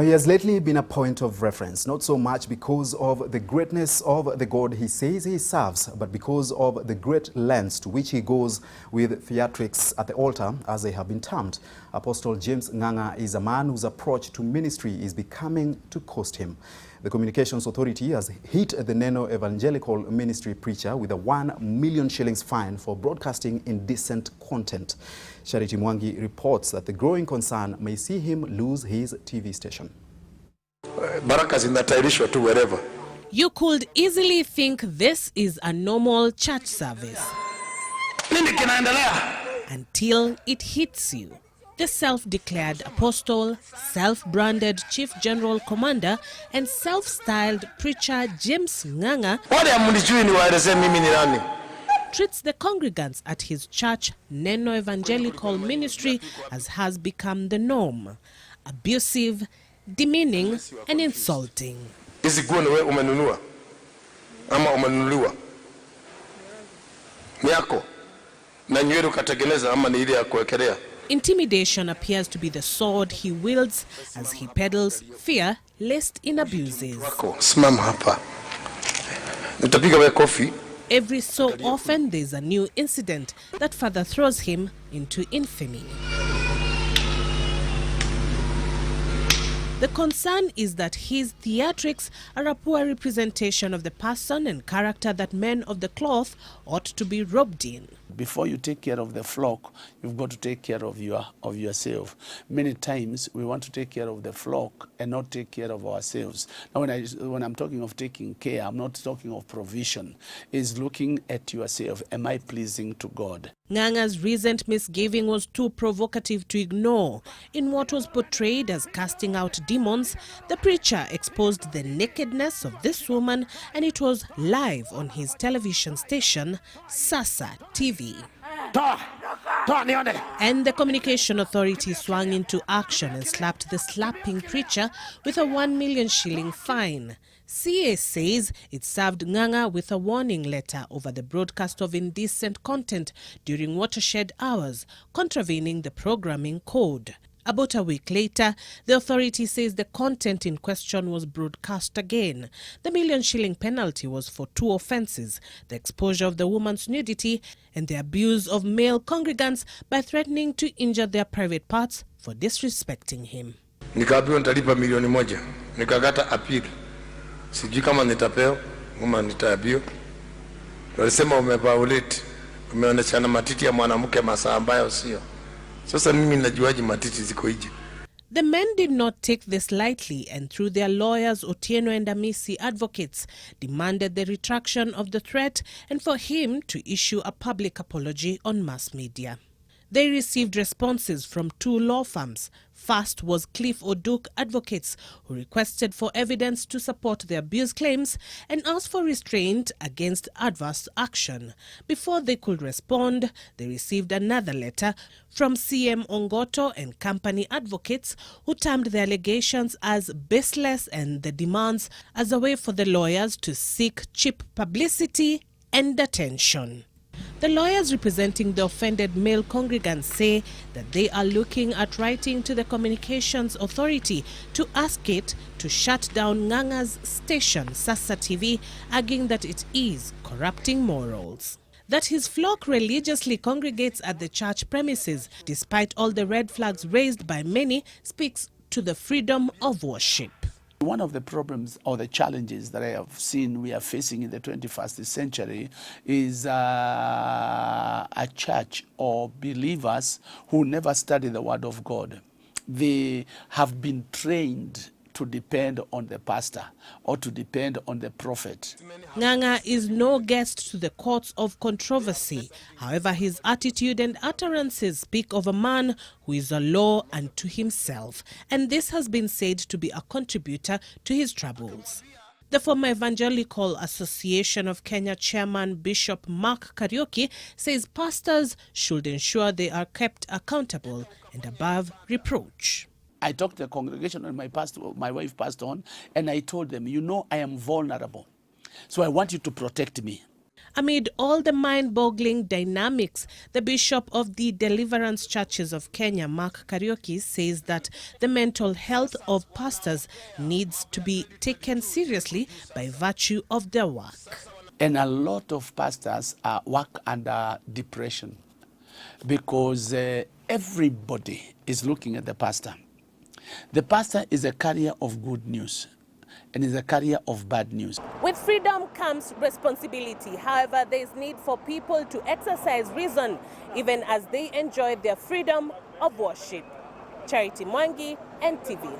He has lately been a point of reference, not so much because of the greatness of the God he says he serves, but because of the great lengths to which he goes with theatrics at the altar, as they have been termed. Apostle James Ng'ang'a is a man whose approach to ministry is becoming to cost him. The Communications Authority has hit the Neno Evangelical Ministry preacher with a 1 million shillings fine for broadcasting indecent content. Charity Mwangi reports that the growing concern may see him lose his TV station. You could easily think this is a normal church service until it hits you. The self-declared apostle, self-branded chief general commander, and self-styled preacher James Ng'ang'a treats the congregants at his church, Neno Evangelical Ministry, as has become the norm. Abusive, demeaning, and insulting. Intimidation appears to be the sword he wields as he peddles fear lest in abuses. Every so often there's a new incident that further throws him into infamy. The concern is that his theatrics are a poor representation of the person and character that men of the cloth ought to be robed in. Before you take care of the flock, you've got to take care of yourself. Many times we want to take care of the flock and not take care of ourselves. Now when I'm talking of taking care, I'm not talking of provision. It's looking at yourself. Am I pleasing to God? Ng'ang'a's recent misgiving was too provocative to ignore. In what was portrayed as casting out demons, the preacher exposed the nakedness of this woman, and it was live on his television station, Sasa TV. And the Communication Authority swung into action and slapped the slapping preacher with a 1 million shilling fine. CA says it served Ng'ang'a with a warning letter over the broadcast of indecent content during watershed hours, contravening the programming code. About a week later, the authority says the content in question was broadcast again. The 1 million shilling penalty was for 2 offences: the exposure of the woman's nudity and the abuse of male congregants by threatening to injure their private parts for disrespecting him. Nikaambiwa nitalipa 1 million. Nikakata appeal. Sijui kama nitapeo, ama nitaambiwa. Walisema umeviolate, umeoneshana matiti ya mwanamke masaa ambayo sio. Sasa mimi najuaje matiti ziko nje? The men did not take this lightly, and through their lawyers, Otieno and Amisi advocates demanded the retraction of the threat and for him to issue a public apology on mass media. They received responses from 2 law firms. First was Cliff Oduk Advocates, who requested for evidence to support the abuse claims and asked for restraint against adverse action. Before they could respond, they received another letter from CM Ongoto and Company Advocates, who termed the allegations as baseless and the demands as a way for the lawyers to seek cheap publicity and attention. The lawyers representing the offended male congregants say that they are looking at writing to the Communications Authority to ask it to shut down Ng'ang'a's station, Sasa TV, arguing that it is corrupting morals. That his flock religiously congregates at the church premises, despite all the red flags raised by many, speaks to the freedom of worship. One of the problems or the challenges that I have seen we are facing in the 21st century is a church or believers who never study the Word of God. They have been trained to depend on the pastor or to depend on the prophet. Ng'ang'a is no guest to the courts of controversy. However, his attitude and utterances speak of a man who is a law unto himself, and this has been said to be a contributor to his troubles. The former Evangelical Association of Kenya chairman Bishop Mark Kariuki says pastors should ensure they are kept accountable and above reproach. I talked to the congregation and my wife passed on, and I told them, you know, I am vulnerable. So I want you to protect me. Amid all the mind-boggling dynamics, the Bishop of the Deliverance Churches of Kenya, Mark Kariuki, says that the mental health of pastors needs to be taken seriously by virtue of their work. And a lot of pastors work under depression because everybody is looking at the pastor. The pastor is a carrier of good news and is a carrier of bad news. With freedom comes responsibility. However, there is need for people to exercise reason even as they enjoy their freedom of worship. Charity Mwangi, NTV.